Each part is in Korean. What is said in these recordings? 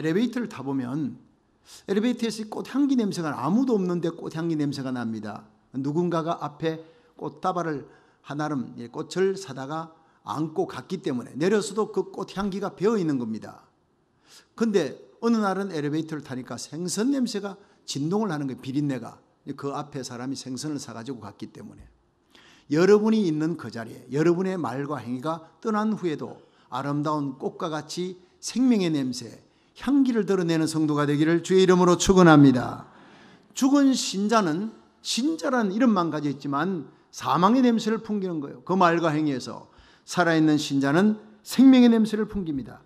엘리베이터를 타보면 엘리베이터에서 꽃향기 냄새가 아무도 없는데 꽃향기 냄새가 납니다. 누군가가 앞에 꽃다발을 하나름 꽃을 사다가 안고 갔기 때문에 내려서도 그 꽃향기가 배어있는 겁니다. 그런데 어느 날은 엘리베이터를 타니까 생선 냄새가 진동을 하는 거예요. 비린내가. 그 앞에 사람이 생선을 사가지고 갔기 때문에. 여러분이 있는 그 자리에 여러분의 말과 행위가 떠난 후에도 아름다운 꽃과 같이 생명의 냄새, 향기를 드러내는 성도가 되기를 주의 이름으로 축원합니다. 죽은 신자는 신자라는 이름만 가지고 있지만 사망의 냄새를 풍기는 거예요. 그 말과 행위에서 살아있는 신자는 생명의 냄새를 풍깁니다.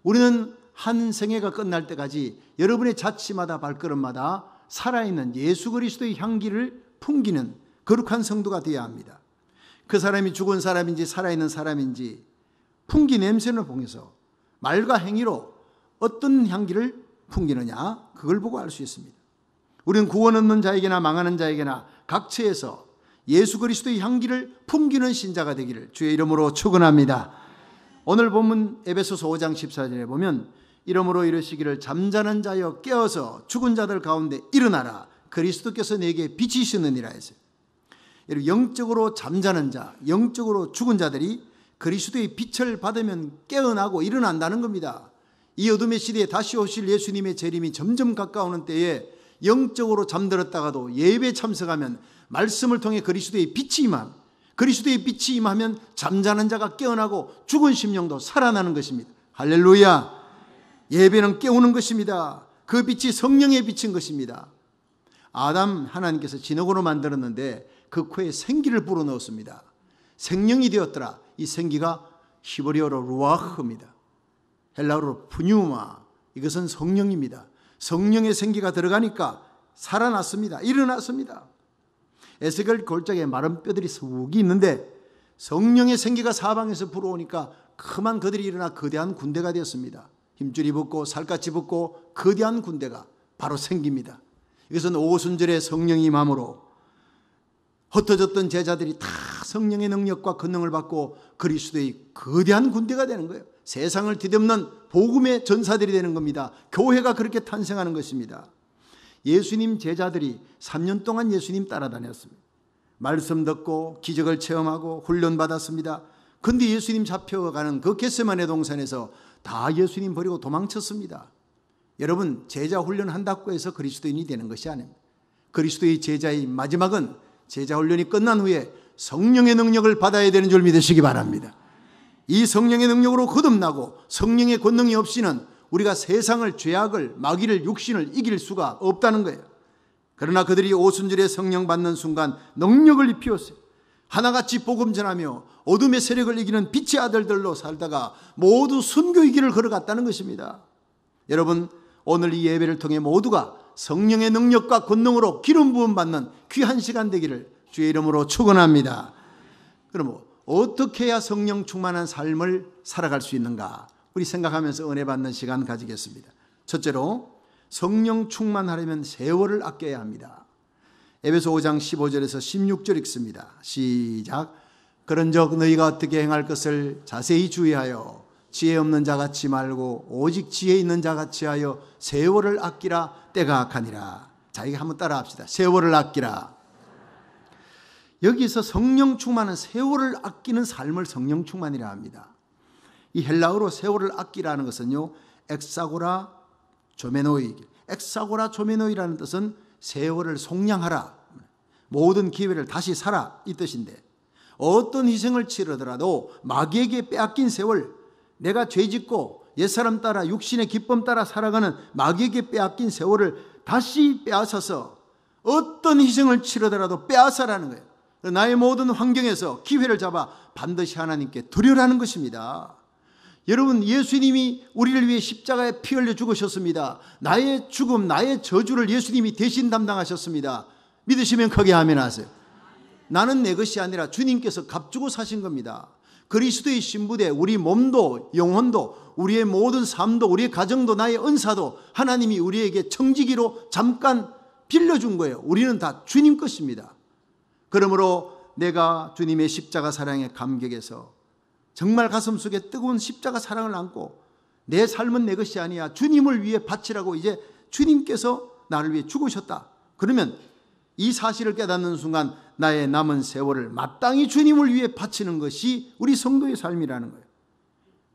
우리는 한 생애가 끝날 때까지 여러분의 자취마다 발걸음마다 살아있는 예수 그리스도의 향기를 풍기는 거룩한 성도가 되어야 합니다. 그 사람이 죽은 사람인지 살아있는 사람인지 풍기 냄새를 통해서 말과 행위로 어떤 향기를 풍기느냐 그걸 보고 알 수 있습니다. 우리는 구원 얻는 자에게나 망하는 자에게나 각처에서 예수 그리스도의 향기를 풍기는 신자가 되기를 주의 이름으로 축원합니다. 오늘 본문 에베소서 5장 14절에 보면 이러므로 이르시기를 잠자는 자여 깨어서 죽은 자들 가운데 일어나라 그리스도께서 내게 빛이시느니라 했어요. 영적으로 잠자는 자, 영적으로 죽은 자들이 그리스도의 빛을 받으면 깨어나고 일어난다는 겁니다. 이 어둠의 시대에 다시 오실 예수님의 재림이 점점 가까우는 때에 영적으로 잠들었다가도 예배에 참석하면 말씀을 통해 그리스도의 빛이 임함, 그리스도의 빛이 임하면 잠자는 자가 깨어나고 죽은 심령도 살아나는 것입니다. 할렐루야. 예배는 깨우는 것입니다. 그 빛이 성령의 빛인 것입니다. 아담 하나님께서 진흙으로 만들었는데 그 코에 생기를 불어넣었습니다. 생명이 되었더라. 이 생기가 히브리어로 루아흐입니다. 헬라어로 푸뉴마. 이것은 성령입니다. 성령의 생기가 들어가니까 살아났습니다. 일어났습니다. 에스겔 골짜기에 마른 뼈들이 쑥이 있는데 성령의 생기가 사방에서 불어오니까 그만 그들이 일어나 거대한 군대가 되었습니다. 힘줄이 붙고 살갗이 붙고 거대한 군대가 바로 생깁니다. 이것은 오순절에 성령이 임함으로 흩어졌던 제자들이 다 성령의 능력과 권능을 받고 그리스도의 거대한 군대가 되는 거예요. 세상을 뒤덮는 복음의 전사들이 되는 겁니다. 교회가 그렇게 탄생하는 것입니다. 예수님 제자들이 3년 동안 예수님 따라다녔습니다. 말씀 듣고 기적을 체험하고 훈련받았습니다. 그런데 예수님 잡혀가는 그 겟세마네 동산에서 다 예수님 버리고 도망쳤습니다. 여러분, 제자 훈련한다고 해서 그리스도인이 되는 것이 아닙니다. 그리스도의 제자의 마지막은 제자 훈련이 끝난 후에 성령의 능력을 받아야 되는 줄 믿으시기 바랍니다. 이 성령의 능력으로 거듭나고 성령의 권능이 없이는 우리가 세상을, 죄악을, 마귀를, 육신을 이길 수가 없다는 거예요. 그러나 그들이 오순절에 성령 받는 순간 능력을 입히었어요. 하나같이 복음 전하며 어둠의 세력을 이기는 빛의 아들들로 살다가 모두 순교의 길을 걸어갔다는 것입니다. 여러분, 오늘 이 예배를 통해 모두가 성령의 능력과 권능으로 기름 부음 받는 귀한 시간 되기를 주의 이름으로 축원합니다. 그럼 어떻게 해야 성령 충만한 삶을 살아갈 수 있는가? 우리 생각하면서 은혜 받는 시간 가지겠습니다. 첫째로, 성령 충만하려면 세월을 아껴야 합니다. 에베소 5장 15절에서 16절 읽습니다. 시작. 그런즉 너희가 어떻게 행할 것을 자세히 주의하여 지혜 없는 자같이 말고 오직 지혜 있는 자같이 하여 세월을 아끼라. 때가 악하니라. 자, 이거 한번 따라 합시다. 세월을 아끼라. 여기서 성령 충만은 세월을 아끼는 삶을 성령 충만이라 합니다. 이 헬라어로 세월을 아끼라는 것은요, 엑사고라 조메노이. 엑사고라 조메노이라는 뜻은 세월을 속량하라, 모든 기회를 다시 살아, 이 뜻인데, 어떤 희생을 치르더라도 마귀에게 빼앗긴 세월, 내가 죄짓고 옛사람 따라 육신의 기쁨 따라 살아가는 마귀에게 빼앗긴 세월을 다시 빼앗아서 어떤 희생을 치르더라도 빼앗아라는 거예요. 나의 모든 환경에서 기회를 잡아 반드시 하나님께 드리라는 것입니다. 여러분, 예수님이 우리를 위해 십자가에 피 흘려 죽으셨습니다. 나의 죽음, 나의 저주를 예수님이 대신 담당하셨습니다. 믿으시면 크게 아멘 하세요. 나는 내 것이 아니라 주님께서 값주고 사신 겁니다. 그리스도의 신부되 우리 몸도 영혼도 우리의 모든 삶도 우리의 가정도 나의 은사도 하나님이 우리에게 청지기로 잠깐 빌려준 거예요. 우리는 다 주님 것입니다. 그러므로 내가 주님의 십자가 사랑에 감격해서 정말 가슴속에 뜨거운 십자가 사랑을 안고 내 삶은 내 것이 아니야. 주님을 위해 바치라고 이제 주님께서 나를 위해 죽으셨다. 그러면 이 사실을 깨닫는 순간 나의 남은 세월을 마땅히 주님을 위해 바치는 것이 우리 성도의 삶이라는 거예요.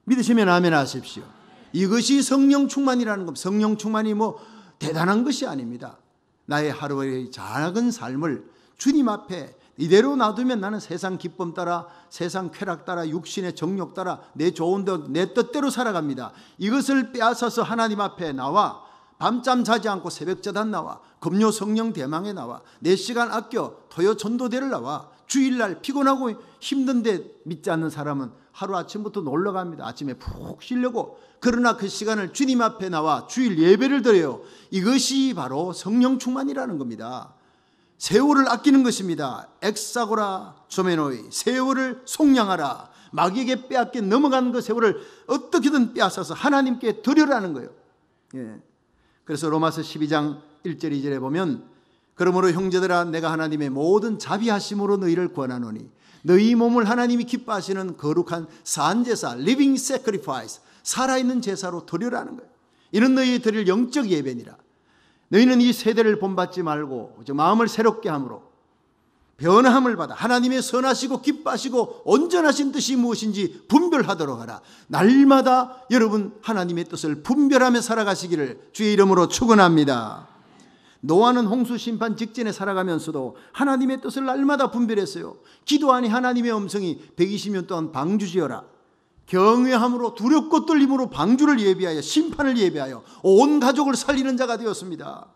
믿으시면 아멘 하십시오. 이것이 성령 충만이라는 겁니다. 성령 충만이 뭐 대단한 것이 아닙니다. 나의 하루의 작은 삶을 주님 앞에 이대로 놔두면 나는 세상 기쁨 따라, 세상 쾌락 따라, 육신의 정욕 따라 내 좋은 내 뜻대로 살아갑니다. 이것을 빼앗아서 하나님 앞에 나와 밤잠 자지 않고 새벽제단 나와 금요 성령 대망에 나와 내 시간 아껴 토요 전도대를 나와 주일날 피곤하고 힘든데 믿지 않는 사람은 하루아침부터 놀러갑니다. 아침에 푹 쉬려고. 그러나 그 시간을 주님 앞에 나와 주일 예배를 드려요. 이것이 바로 성령 충만이라는 겁니다. 세월을 아끼는 것입니다. 엑사고라 조메노이, 세월을 속량하라. 마귀에게 빼앗겨 넘어간 그 세월을 어떻게든 빼앗아서 하나님께 드려라는 거예요. 예. 그래서 로마서 12장 1절 2절에 보면 그러므로 형제들아 내가 하나님의 모든 자비하심으로 너희를 권하노니 너희 몸을 하나님이 기뻐하시는 거룩한 산제사 living sacrifice 살아있는 제사로 드려라는 거예요. 이는 너희 드릴 영적 예배니라. 너희는 이 세대를 본받지 말고 마음을 새롭게 함으로 변화함을 받아 하나님의 선하시고 기뻐하시고 온전하신 뜻이 무엇인지 분별하도록 하라. 날마다 여러분 하나님의 뜻을 분별하며 살아가시기를 주의 이름으로 축원합니다. 노아는 홍수 심판 직전에 살아가면서도 하나님의 뜻을 날마다 분별했어요. 기도하니 하나님의 음성이 120년 동안 방주지어라. 경외함으로 두렵고 떨림으로 방주를 예비하여 심판을 예비하여 온 가족을 살리는 자가 되었습니다.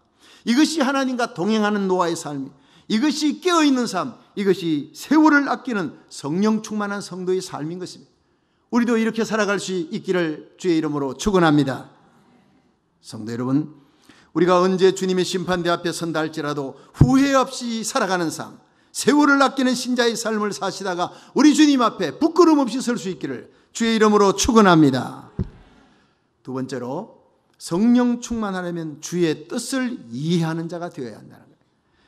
이것이 하나님과 동행하는 노아의 삶이, 이것이 깨어있는 삶, 이것이 세월을 아끼는 성령 충만한 성도의 삶인 것입니다. 우리도 이렇게 살아갈 수 있기를 주의 이름으로 축원합니다. 성도 여러분, 우리가 언제 주님의 심판대 앞에 선다 할지라도 후회 없이 살아가는 삶, 세월을 아끼는 신자의 삶을 사시다가 우리 주님 앞에 부끄럼 없이 설 수 있기를 주의 이름으로 축원합니다. 두 번째로 성령 충만하려면 주의 뜻을 이해하는 자가 되어야 한다는 거예요.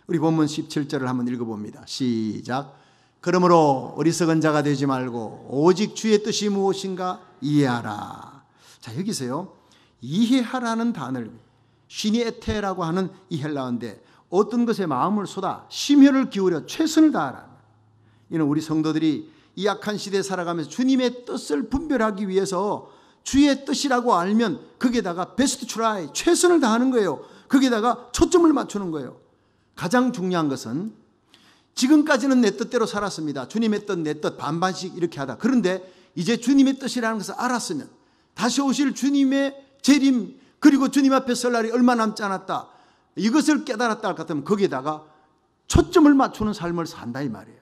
우리 본문 17절을 한번 읽어봅니다. 시작. 그러므로 어리석은 자가 되지 말고 오직 주의 뜻이 무엇인가 이해하라. 자, 여기서요 이해하라는 단어를 시니에테라고 하는 이 헬라어인데 어떤 것에 마음을 쏟아 심혈을 기울여 최선을 다하라. 이는 우리 성도들이 이 악한 시대에 살아가면서 주님의 뜻을 분별하기 위해서 주의 뜻이라고 알면 거기에다가 베스트 트라이 최선을 다하는 거예요. 거기에다가 초점을 맞추는 거예요. 가장 중요한 것은 지금까지는 내 뜻대로 살았습니다. 주님의 뜻, 내 뜻 반반씩 이렇게 하다. 그런데 이제 주님의 뜻이라는 것을 알았으면 다시 오실 주님의 재림 그리고 주님 앞에 설 날이 얼마 남지 않았다. 이것을 깨달았다 할 것 같으면 거기에다가 초점을 맞추는 삶을 산다 이 말이에요.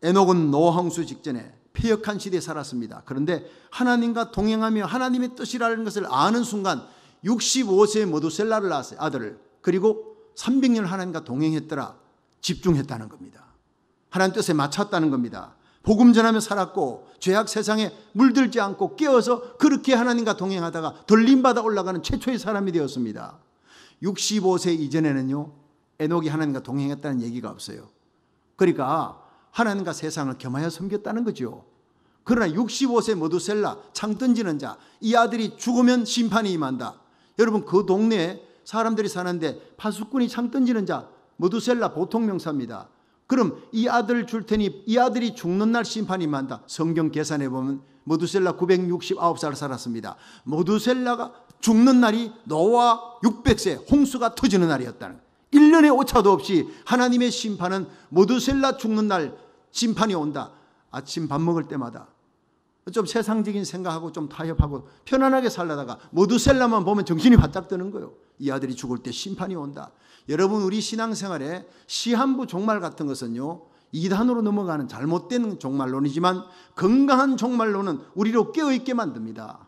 에녹은 노홍수 직전에 폐역한 시대에 살았습니다. 그런데 하나님과 동행하며 하나님의 뜻이라는 것을 아는 순간 65세에 모두셀라를 낳았어요. 아들을. 그리고 300년 하나님과 동행했더라. 집중했다는 겁니다. 하나님 뜻에 맞췄다는 겁니다. 복음 전하며 살았고 죄악 세상에 물들지 않고 깨어서 그렇게 하나님과 동행하다가 들림받아 올라가는 최초의 사람이 되었습니다. 65세 이전에는요 에녹이 하나님과 동행했다는 얘기가 없어요. 그러니까 하나님과 세상을 겸하여 섬겼다는 거죠. 그러나 65세 모두셀라 창 던지는 자, 이 아들이 죽으면 심판이 임한다. 여러분 그 동네에 사람들이 사는데 파수꾼이 창 던지는 자 모두셀라 보통 명사입니다. 그럼 이 아들을 줄 테니 이 아들이 죽는 날 심판이 임한다. 성경 계산해 보면 모두셀라 969살 살았습니다. 모두셀라가 죽는 날이 노아 600세 홍수가 터지는 날이었다는 거예요. 1년의 오차도 없이 하나님의 심판은 모두셀라 죽는 날 심판이 온다. 아침 밥 먹을 때마다 좀 세상적인 생각하고 좀 타협하고 편안하게 살다가 모두셀라만 보면 정신이 바짝 드는 거예요. 이 아들이 죽을 때 심판이 온다. 여러분 우리 신앙생활에 시한부 종말 같은 것은요 이단으로 넘어가는 잘못된 종말론이지만 건강한 종말론은 우리로 깨어있게 만듭니다.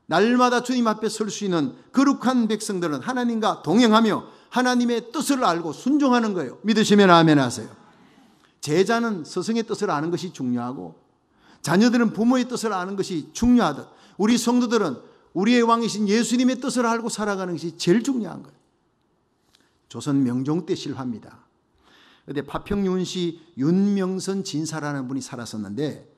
날마다 주님 앞에 설 수 있는 거룩한 백성들은 하나님과 동행하며 하나님의 뜻을 알고 순종하는 거예요. 믿으시면 아멘 하세요. 제자는 스승의 뜻을 아는 것이 중요하고 자녀들은 부모의 뜻을 아는 것이 중요하듯 우리 성도들은 우리의 왕이신 예수님의 뜻을 알고 살아가는 것이 제일 중요한 거예요. 조선 명종 때 실화입니다. 그런데 파평윤씨 윤명선 진사라는 분이 살았었는데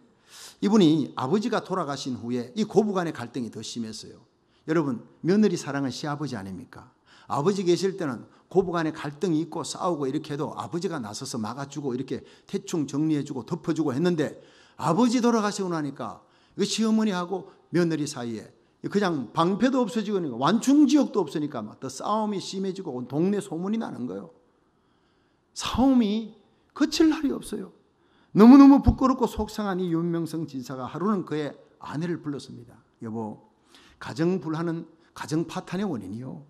이분이 아버지가 돌아가신 후에 이 고부간의 갈등이 더 심했어요. 여러분, 며느리 사랑은 시아버지 아닙니까? 아버지 계실 때는 고부간의 갈등이 있고 싸우고 이렇게 해도 아버지가 나서서 막아주고 이렇게 대충 정리해주고 덮어주고 했는데, 아버지 돌아가시고 나니까 그 시어머니하고 며느리 사이에 그냥 방패도 없어지고 완충지역도 없으니까 막 더 싸움이 심해지고 동네 소문이 나는 거예요. 싸움이 그칠 날이 없어요. 너무너무 부끄럽고 속상한 이 윤명성 지사가 하루는 그의 아내를 불렀습니다. 여보, 가정불화는 가정파탄의 원인이요.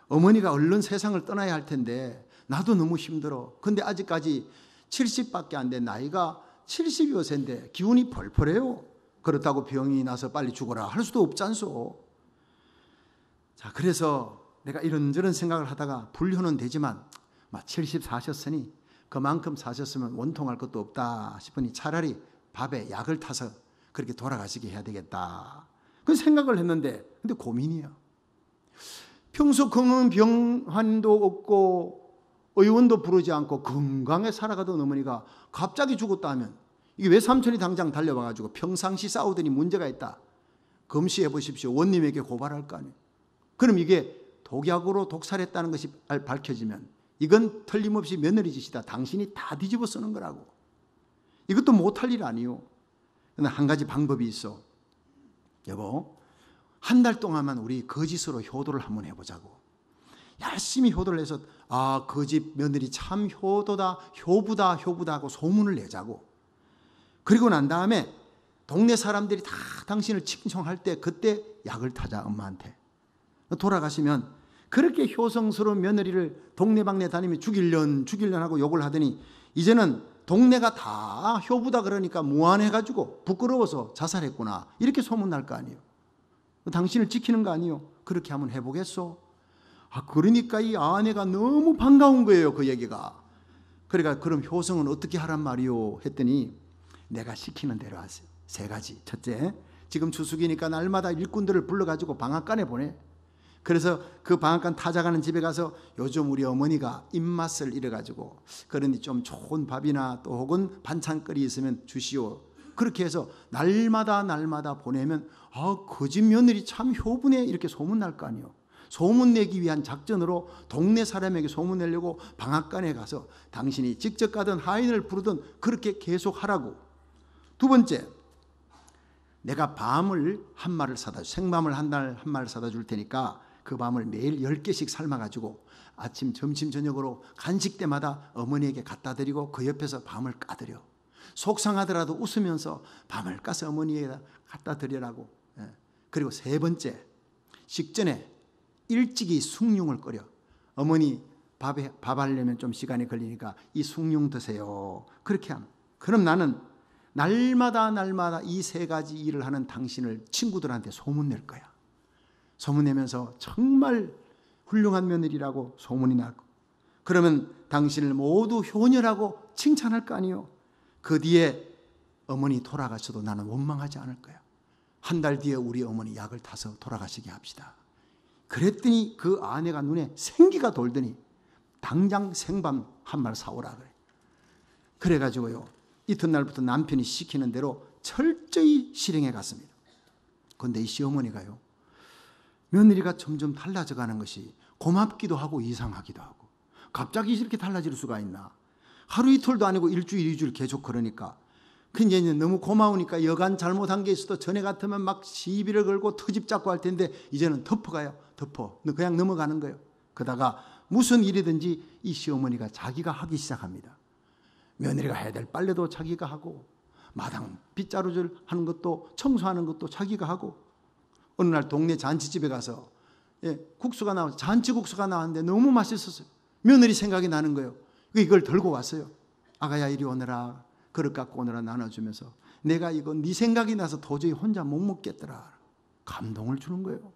어머니가 얼른 세상을 떠나야 할 텐데 나도 너무 힘들어. 근데 아직까지 70밖에 안 된 나이가 70여 세인데 기운이 펄펄해요. 그렇다고 병이 나서 빨리 죽어라 할 수도 없잖소. 자, 그래서 내가 이런저런 생각을 하다가 불효는 되지만 70 사셨으니 그만큼 사셨으면 원통할 것도 없다 싶으니 차라리 밥에 약을 타서 그렇게 돌아가시게 해야 되겠다. 그 생각을 했는데, 근데 고민이야. 평소 건강 병환도 없고 의원도 부르지 않고 건강에 살아가던 어머니가 갑자기 죽었다 하면 이게 외삼촌이 당장 달려와가지고 평상시 싸우더니 문제가 있다, 검시해 보십시오, 원님에게 고발할 거 아니에요. 그럼 이게 독약으로 독살했다는 것이 밝혀지면 이건 틀림없이 며느리 짓이다, 당신이 다 뒤집어 쓰는 거라고. 이것도 못할 일 아니요. 그런데 한 가지 방법이 있어. 여보, 한 달 동안만 우리 거짓으로 효도를 한번 해보자고. 열심히 효도를 해서 그 집 며느리 참 효부다 하고 소문을 내자고. 그리고 난 다음에 동네 사람들이 다 당신을 칭송할 때 그때 약을 타자, 엄마한테. 돌아가시면 그렇게 효성스러운 며느리를 동네방네 다니며 죽일련 하고 욕을 하더니 이제는 동네가 다 효부다 그러니까 무안해가지고 부끄러워서 자살했구나 이렇게 소문날 거 아니에요. 당신을 지키는 거 아니에요. 그렇게 한번 해보겠소? 그러니까 이 아내가 너무 반가운 거예요, 그 얘기가. 그러니까 그럼 효성은 어떻게 하란 말이요? 했더니 내가 시키는 대로 하세요. 3가지. 첫째, 지금 추석이니까 날마다 일꾼들을 불러가지고 방앗간에 보내. 그래서 그 방앗간 타작하는 집에 가서 요즘 우리 어머니가 입맛을 잃어가지고 그러니 좀 좋은 밥이나 또 혹은 반찬거리 있으면 주시오. 그렇게 해서 날마다 보내면 그 집 며느리 참 효부네 이렇게 소문날 거 아니에요. 소문내기 위한 작전으로 동네 사람에게 소문내려고 방앗간에 가서 당신이 직접 가든 하인을 부르든 그렇게 계속 하라고. 2번째, 내가 밤을 한 마리를 사다 줄, 생밤을 한 마리를 사다 줄 테니까 그 밤을 매일 10개씩 삶아가지고 아침, 점심, 저녁으로 간식 때마다 어머니에게 갖다 드리고 그 옆에서 밤을 까드려. 속상하더라도 웃으면서 밤을 까서 어머니에게 갖다 드리라고. 그리고 3번째, 식전에 일찍이 숭늉을 끓여. 어머니 밥 하려면 좀 시간이 걸리니까 이 숭늉 드세요. 그렇게 하면. 그럼 나는 날마다 이 3가지 일을 하는 당신을 친구들한테 소문낼 거야. 소문내면서 정말 훌륭한 며느리라고 소문이 나고, 그러면 당신을 모두 효녀라고 칭찬할 거 아니에요. 그 뒤에 어머니 돌아가셔도 나는 원망하지 않을 거야. 한 달 뒤에 우리 어머니 약을 타서 돌아가시게 합시다. 그랬더니 그 아내가 눈에 생기가 돌더니 당장 생밤 한 마리 사오라 그래. 그래가지고요, 이튿날부터 남편이 시키는 대로 철저히 실행해 갔습니다. 그런데 이 시어머니가요, 며느리가 점점 달라져 가는 것이 고맙기도 하고 이상하기도 하고, 갑자기 이렇게 달라질 수가 있나. 하루 이틀도 아니고 일주일, 2주일 계속 그러니까 근데 이제 너무 고마우니까 여간 잘못한 게 있어도 전에 같으면 막 시비를 걸고 터집 잡고 할 텐데 이제는 덮어가요. 그냥 넘어가는 거예요. 그러다가 무슨 일이든지 이 시어머니가 자기가 하기 시작합니다. 며느리가 해야 될 빨래도 자기가 하고, 마당 빗자루질 하는 것도, 청소하는 것도 자기가 하고, 어느 날 동네 잔치집에 가서 국수가 나와서 잔치국수가 나왔는데 너무 맛있었어요. 며느리 생각이 나는 거예요. 이걸 들고 왔어요. 아가야 이리 오너라. 그릇 갖고 오너라 나눠주면서 내가 이거 네 생각이 나서 도저히 혼자 못 먹겠더라. 감동을 주는 거예요.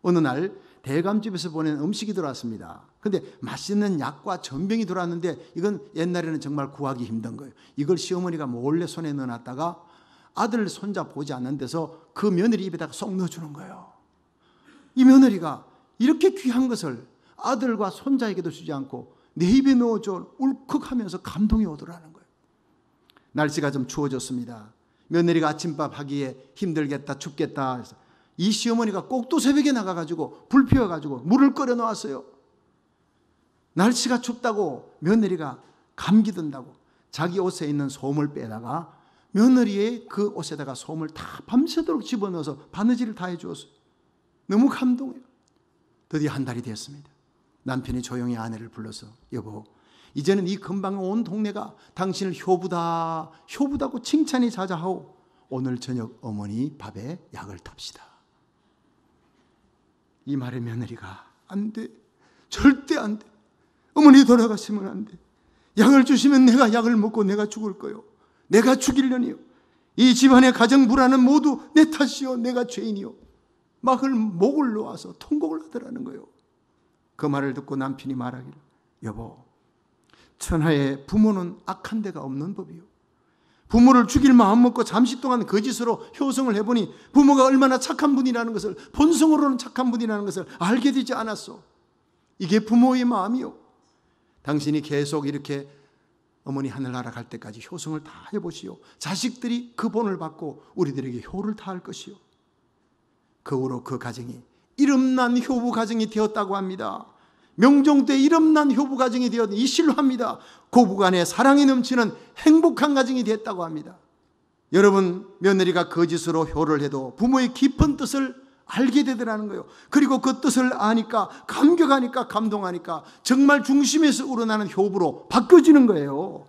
어느 날 대감집에서 보낸 음식이 들어왔습니다. 근데 맛있는 약과 전병이 들어왔는데 이건 옛날에는 정말 구하기 힘든 거예요. 이걸 시어머니가 몰래 손에 넣어놨다가 아들 손자 보지 않는 데서 그 며느리 입에다가 쏙 넣어주는 거예요. 이 며느리가 이렇게 귀한 것을 아들과 손자에게도 주지 않고 내 입에 넣어줘 울컥하면서 감동이 오더라는 거예요. 날씨가 좀 추워졌습니다. 며느리가 아침밥 하기에 힘들겠다, 춥겠다 해서 이 시어머니가 꼭두 새벽에 나가가지고 불 피워가지고 물을 끓여 놓았어요. 날씨가 춥다고 며느리가 감기 든다고 자기 옷에 있는 솜을 빼다가 며느리의 그 옷에다가 솜을 다 밤새도록 집어넣어서 바느질을 다 해주었어요. 너무 감동해요. 드디어 한 달이 됐습니다. 남편이 조용히 아내를 불러서 여보, 이제는 이 근방 온 동네가 당신을 효부다고 칭찬이 자자하오. 오늘 저녁 어머니 밥에 약을 탑시다. 이 말에 며느리가 안 돼, 절대 안 돼. 어머니 돌아가시면 안 돼. 약을 주시면 내가 약을 먹고 내가 죽을 거요. 내가 죽이려니요. 이 집안의 가정 불안은 모두 내 탓이요. 내가 죄인이요. 목을 놓아서 통곡을 하더라는 거예요. 그 말을 듣고 남편이 말하기를 여보, 천하에 부모는 악한 데가 없는 법이요. 부모를 죽일 마음 먹고 잠시 동안 거짓으로 효성을 해보니 부모가 얼마나 착한 분이라는 것을, 본성으로는 착한 분이라는 것을 알게 되지 않았소. 이게 부모의 마음이요. 당신이 계속 이렇게 어머니 하늘나라 갈 때까지 효성을 다 해보시오. 자식들이 그 본을 받고 우리들에게 효를 다할 것이요. 그 후로 그 가정이 이름난 효부 가정이 되었다고 합니다. 명종 때 이름난 효부 가정이 되었 이실로 합니다. 고부간에 사랑이 넘치는 행복한 가정이 됐다고 합니다. 여러분, 며느리가 거짓으로 효를 해도 부모의 깊은 뜻을 알게 되더라는 거예요. 그리고 그 뜻을 아니까, 감격하니까, 감동하니까 정말 중심에서 우러나는 효부로 바뀌어지는 거예요.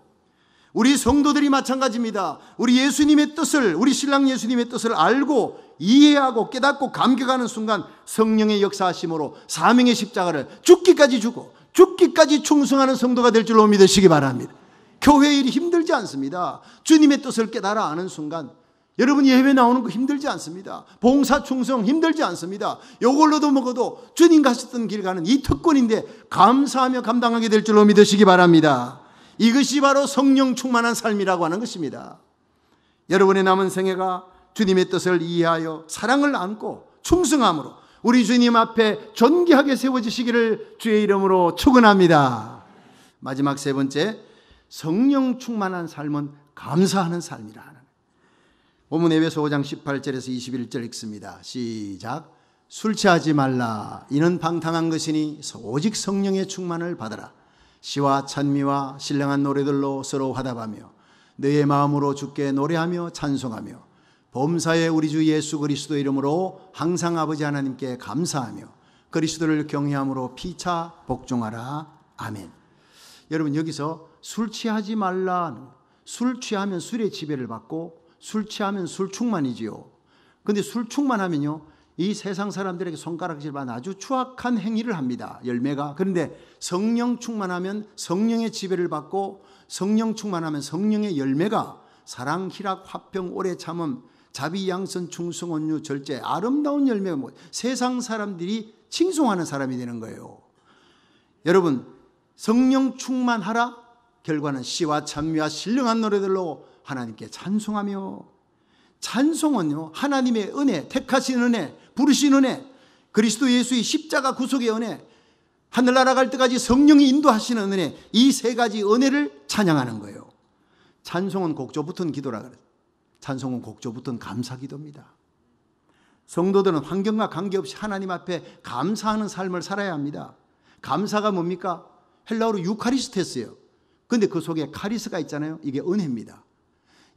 우리 성도들이 마찬가지입니다. 우리 예수님의 뜻을, 우리 신랑 예수님의 뜻을 알고 이해하고 깨닫고 감격하는 순간 성령의 역사하심으로 사명의 십자가를 죽기까지 주고 죽기까지 충성하는 성도가 될 줄로 믿으시기 바랍니다. 교회 일이 힘들지 않습니다. 주님의 뜻을 깨달아 아는 순간 여러분, 예배 나오는 거 힘들지 않습니다. 봉사 충성 힘들지 않습니다. 요걸로도 먹어도 주님 가셨던 길 가는 이 특권인데 감사하며 감당하게 될 줄로 믿으시기 바랍니다. 이것이 바로 성령 충만한 삶이라고 하는 것입니다. 여러분의 남은 생애가 주님의 뜻을 이해하여 사랑을 안고 충성함으로 우리 주님 앞에 존귀하게 세워지시기를 주의 이름으로 축원합니다. 마지막 세 번째, 성령 충만한 삶은 감사하는 삶이라 하는. 본문 에베소 5장 18절에서 21절 읽습니다. 시작. 술 취하지 말라. 이는 방탕한 것이니 오직 성령의 충만을 받으라. 시와 찬미와 신령한 노래들로 서로 화답하며 너의 마음으로 주께 노래하며 찬송하며 범사에 우리 주 예수 그리스도 이름으로 항상 아버지 하나님께 감사하며 그리스도를 경외함으로 피차 복종하라. 아멘. 여러분, 여기서 술 취하지 말라. 술 취하면 술의 지배를 받고 술 취하면 술 충만이지요. 그런데 술 충만하면요, 이 세상 사람들에게 손가락질만 아주 추악한 행위를 합니다. 열매가. 그런데 성령 충만하면 성령의 지배를 받고 성령 충만하면 성령의 열매가 사랑, 희락, 화평, 오래 참음, 자비, 양선, 충성, 온유, 절제, 아름다운 열매가 세상 사람들이 칭송하는 사람이 되는 거예요. 여러분, 성령 충만하라. 결과는 시와 찬미와 신령한 노래들로 하나님께 찬송하며, 찬송은요, 하나님의 은혜, 택하신 은혜, 부르신 은혜, 그리스도 예수의 십자가 구속의 은혜, 하늘나라 갈 때까지 성령이 인도하시는 은혜, 이 세 가지 은혜를 찬양하는 거예요. 찬송은 곡조 붙은 기도라 그래요. 찬송은 곡조 붙은 감사 기도입니다. 성도들은 환경과 관계없이 하나님 앞에 감사하는 삶을 살아야 합니다. 감사가 뭡니까? 헬라어로 유카리스테스예요. 그런데 그 속에 카리스가 있잖아요. 이게 은혜입니다.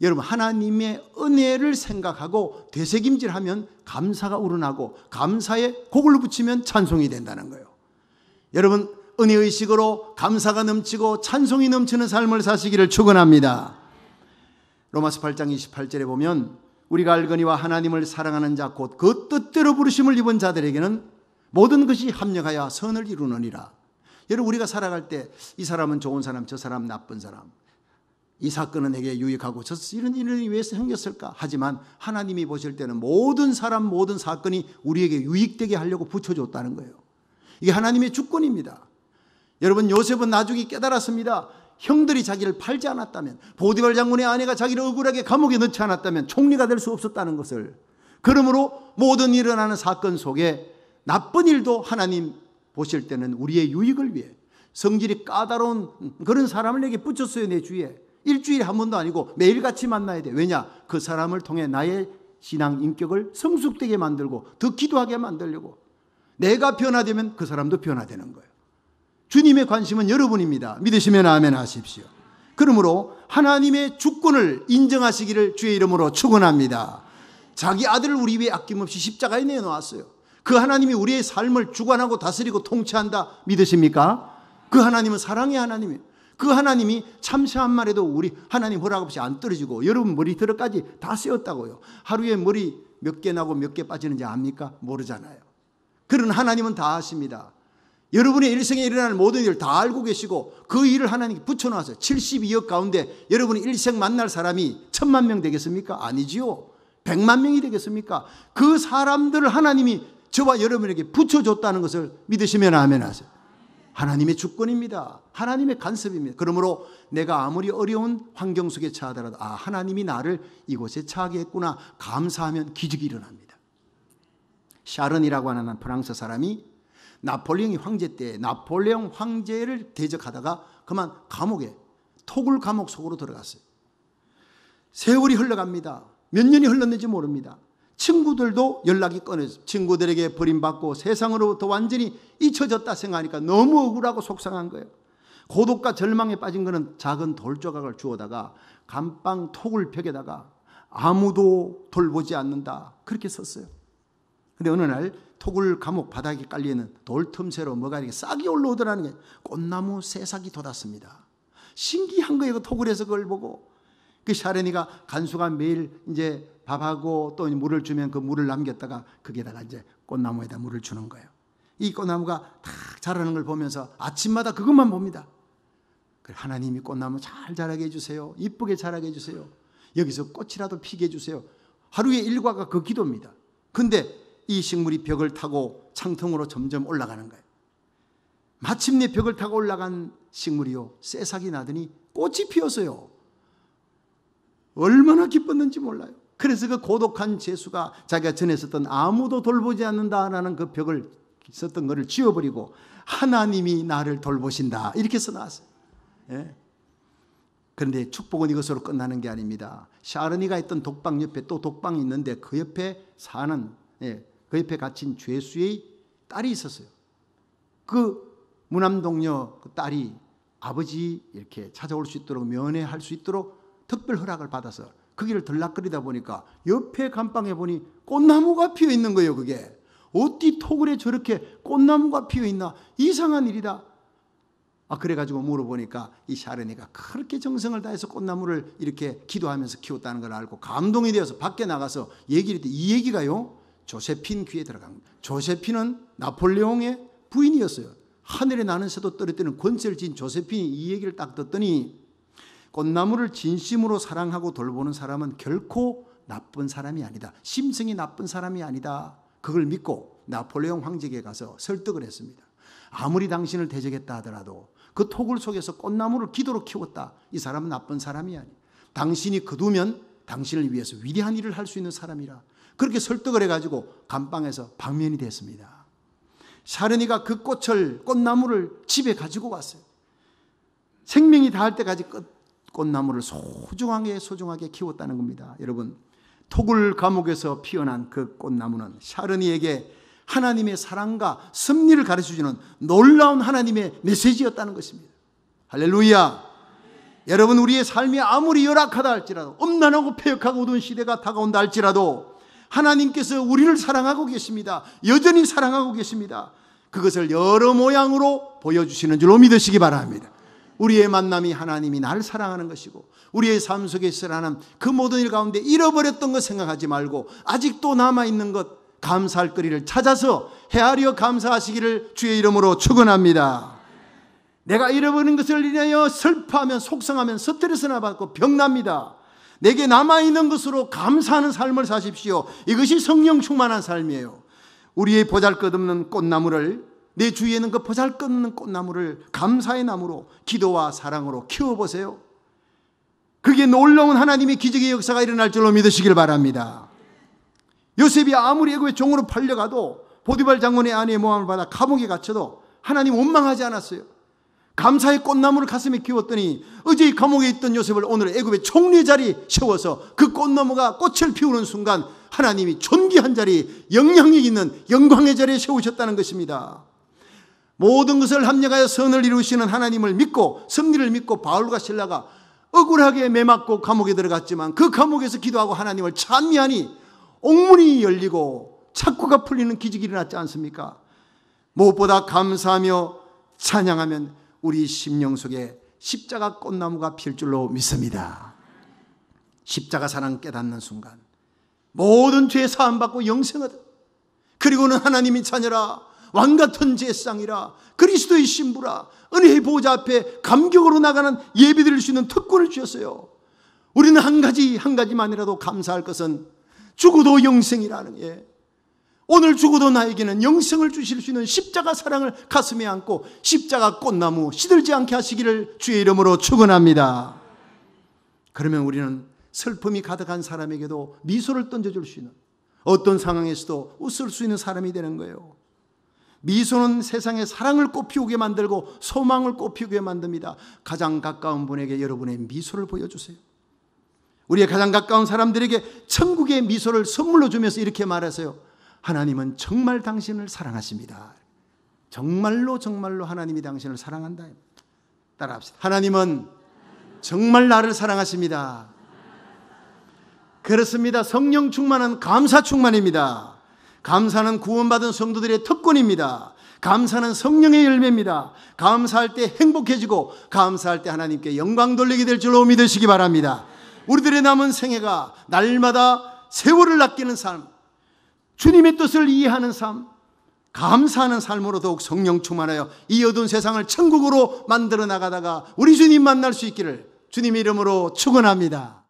여러분, 하나님의 은혜를 생각하고 되새김질하면 감사가 우러나고 감사에 곡을 붙이면 찬송이 된다는 거예요. 여러분, 은혜의식으로 감사가 넘치고 찬송이 넘치는 삶을 사시기를 축원합니다. 로마서 8장 28절에 보면 우리가 알거니와 하나님을 사랑하는 자 곧 그 뜻대로 부르심을 입은 자들에게는 모든 것이 합력하여 선을 이루느니라. 여러분, 우리가 살아갈 때 이 사람은 좋은 사람, 저 사람 나쁜 사람, 이 사건은 내게 유익하고 이런 일을 위해서 생겼을까? 하지만 하나님이 보실 때는 모든 사람, 모든 사건이 우리에게 유익되게 하려고 붙여줬다는 거예요. 이게 하나님의 주권입니다. 여러분, 요셉은 나중에 깨달았습니다. 형들이 자기를 팔지 않았다면, 보디발 장군의 아내가 자기를 억울하게 감옥에 넣지 않았다면 총리가 될 수 없었다는 것을. 그러므로 모든 일어나는 사건 속에 나쁜 일도 하나님 보실 때는 우리의 유익을 위해, 성질이 까다로운 그런 사람을 내게 붙였어요, 내 주위에. 일주일에 한 번도 아니고 매일같이 만나야 돼. 왜냐? 그 사람을 통해 나의 신앙 인격을 성숙되게 만들고 더 기도하게 만들려고. 내가 변화되면 그 사람도 변화되는 거예요. 주님의 관심은 여러분입니다. 믿으시면 아멘 하십시오. 그러므로 하나님의 주권을 인정하시기를 주의 이름으로 축원합니다. 자기 아들을 우리 위해 아낌없이 십자가에 내놓았어요. 그 하나님이 우리의 삶을 주관하고 다스리고 통치한다 믿으십니까? 그 하나님은 사랑의 하나님이에요. 그 하나님이 참새한 마리도 우리 하나님 허락 없이 안 떨어지고 여러분 머리털까지 다 씌웠다고요. 하루에 머리 몇 개 나고 몇 개 빠지는지 압니까? 모르잖아요. 그런 하나님은 다 아십니다. 여러분의 일생에 일어나는 모든 일을 다 알고 계시고 그 일을 하나님께 붙여놨어요. 72억 가운데 여러분이 일생 만날 사람이 1000만 명 되겠습니까? 아니지요. 100만 명이 되겠습니까? 그 사람들을 하나님이 저와 여러분에게 붙여줬다는 것을 믿으시면 아멘 하세요. 하나님의 주권입니다. 하나님의 간섭입니다. 그러므로 내가 아무리 어려운 환경 속에 처하더라도 하나님이 나를 이곳에 처하게 했구나 감사하면 기적이 일어납니다. 샤른이라고 하는 프랑스 사람이 나폴레옹이 황제 때 나폴레옹 황제를 대적하다가 그만 감옥에 토굴 감옥 속으로 들어갔어요. 세월이 흘러갑니다. 몇 년이 흘렀는지 모릅니다. 친구들도 연락이 끊어졌어요. 친구들에게 버림받고 세상으로부터 완전히 잊혀졌다 생각하니까 너무 억울하고 속상한 거예요. 고독과 절망에 빠진 그는 작은 돌조각을 주워다가 감방 토굴 벽에다가 아무도 돌보지 않는다 그렇게 썼어요. 그런데 어느 날 토굴 감옥 바닥에 깔려있는 돌 틈새로 뭐가 이렇게 싹이 올라오더라는 게 꽃나무 새싹이 돋았습니다. 신기한 거예요. 그 토굴에서 그걸 보고. 그 샤르니가 간수가 매일 이제 밥하고 또 물을 주면 그 물을 남겼다가 거기에다가 이제 꽃나무에다 물을 주는 거예요. 이 꽃나무가 다 자라는 걸 보면서 아침마다 그것만 봅니다. 하나님이 꽃나무 잘 자라게 해주세요. 이쁘게 자라게 해주세요. 여기서 꽃이라도 피게 해주세요. 하루의 일과가 그 기도입니다. 근데 이 식물이 벽을 타고 창통으로 점점 올라가는 거예요. 마침내 벽을 타고 올라간 식물이요 새싹이 나더니 꽃이 피었어요. 얼마나 기뻤는지 몰라요. 그래서 그 고독한 죄수가 자기가 전에 썼던 아무도 돌보지 않는다라는 그 벽을 썼던 것을 지워버리고 하나님이 나를 돌보신다 이렇게 써놨어요. 예. 그런데 축복은 이것으로 끝나는 게 아닙니다. 샤르니가 있던 독방 옆에 또 독방이 있는데 그 옆에 사는 그 옆에 갇힌 죄수의 딸이 있었어요. 그 무남동녀 그 딸이 아버지 이렇게 찾아올 수 있도록 면회할 수 있도록 특별 허락을 받아서 거기를 들락거리다 보니까 옆에 감방에 보니 꽃나무가 피어 있는 거예요. 그게 어디 토굴에 저렇게 꽃나무가 피어 있나 이상한 일이다. 그래가지고 물어보니까 이 샤르니가 그렇게 정성을 다해서 꽃나무를 이렇게 기도하면서 키웠다는 걸 알고 감동이 되어서 밖에 나가서 얘기를 했더니 이 얘기가요 조세핀 귀에 들어갑니다. 조세핀은 나폴레옹의 부인이었어요. 하늘에 나는 새도 떨어뜨리는 권세를 지닌 조세핀이 이 얘기를 딱 듣더니 꽃나무를 진심으로 사랑하고 돌보는 사람은 결코 나쁜 사람이 아니다. 심성이 나쁜 사람이 아니다. 그걸 믿고 나폴레옹 황제에게 가서 설득을 했습니다. 아무리 당신을 대적했다 하더라도 그 토굴 속에서 꽃나무를 기도로 키웠다. 이 사람은 나쁜 사람이 아니다. 당신이 거두면 당신을 위해서 위대한 일을 할 수 있는 사람이라. 그렇게 설득을 해가지고 감방에서 방면이 됐습니다. 샤르니가 그 꽃나무를 집에 가지고 왔어요. 생명이 닿을 때까지 꽃나무를 소중하게 키웠다는 겁니다. 여러분, 토굴 감옥에서 피어난 그 꽃나무는 샤르니에게 하나님의 사랑과 섭리를 가르쳐주는 놀라운 하나님의 메시지였다는 것입니다. 할렐루야. 여러분, 우리의 삶이 아무리 열악하다 할지라도 엄난하고 폐역하고 어두운 시대가 다가온다 할지라도 하나님께서 우리를 사랑하고 계십니다. 여전히 사랑하고 계십니다. 그것을 여러 모양으로 보여주시는 줄로 믿으시기 바랍니다. 우리의 만남이 하나님이 나를 사랑하는 것이고 우리의 삶 속에 있으라는 그 모든 일 가운데 잃어버렸던 것 생각하지 말고 아직도 남아있는 것 감사할 거리를 찾아서 헤아려 감사하시기를 주의 이름으로 축원합니다. 내가 잃어버린 것을 인하여 슬퍼하면 속상하면 스트레스나 받고 병납니다. 내게 남아있는 것으로 감사하는 삶을 사십시오. 이것이 성령 충만한 삶이에요. 우리의 보잘것없는 꽃나무를 내 주위에 있는 그 보잘것없는 꽃나무를 감사의 나무로 기도와 사랑으로 키워보세요. 그게 놀라운 하나님의 기적의 역사가 일어날 줄로 믿으시길 바랍니다. 요셉이 아무리 애굽의 종으로 팔려가도 보디발 장군의 아내의 모함을 받아 감옥에 갇혀도 하나님 원망하지 않았어요. 감사의 꽃나무를 가슴에 키웠더니 어제 감옥에 있던 요셉을 오늘 애굽의 총리 자리에 세워서 그 꽃나무가 꽃을 피우는 순간 하나님이 존귀한 자리, 영향력 있는 영광의 자리에 세우셨다는 것입니다. 모든 것을 합력하여 선을 이루시는 하나님을 믿고 섭리를 믿고 바울과 실라가 억울하게 매맞고 감옥에 들어갔지만 그 감옥에서 기도하고 하나님을 찬미하니 옥문이 열리고 착고가 풀리는 기적이 일어났지 않습니까? 무엇보다 감사하며 찬양하면 우리 심령 속에 십자가 꽃나무가 필 줄로 믿습니다. 십자가 사랑 깨닫는 순간 모든 죄 사함받고 영생하다. 그리고는 하나님이 자녀라, 왕같은 제상이라, 그리스도의 신부라, 은혜의 보좌 앞에 감격으로 나가는 예배드릴 수 있는 특권을 주셨어요. 우리는 한 가지만이라도 감사할 것은 죽어도 영생이라는 게, 오늘 죽어도 나에게는 영생을 주실 수 있는 십자가 사랑을 가슴에 안고 십자가 꽃나무 시들지 않게 하시기를 주의 이름으로 축원합니다. 그러면 우리는 슬픔이 가득한 사람에게도 미소를 던져줄 수 있는, 어떤 상황에서도 웃을 수 있는 사람이 되는 거예요. 미소는 세상에 사랑을 꽃피우게 만들고 소망을 꽃피우게 만듭니다. 가장 가까운 분에게 여러분의 미소를 보여주세요. 우리의 가장 가까운 사람들에게 천국의 미소를 선물로 주면서 이렇게 말하세요. 하나님은 정말 당신을 사랑하십니다. 정말로 하나님이 당신을 사랑한다. 따라합시다. 하나님은 정말 나를 사랑하십니다. 그렇습니다. 성령 충만은 감사 충만입니다. 감사는 구원받은 성도들의 특권입니다. 감사는 성령의 열매입니다. 감사할 때 행복해지고 감사할 때 하나님께 영광 돌리게 될 줄로 믿으시기 바랍니다. 우리들의 남은 생애가 날마다 세월을 아끼는 삶, 주님의 뜻을 이해하는 삶, 감사하는 삶으로 더욱 성령 충만하여 이 어두운 세상을 천국으로 만들어 나가다가 우리 주님 만날 수 있기를 주님의 이름으로 축원합니다.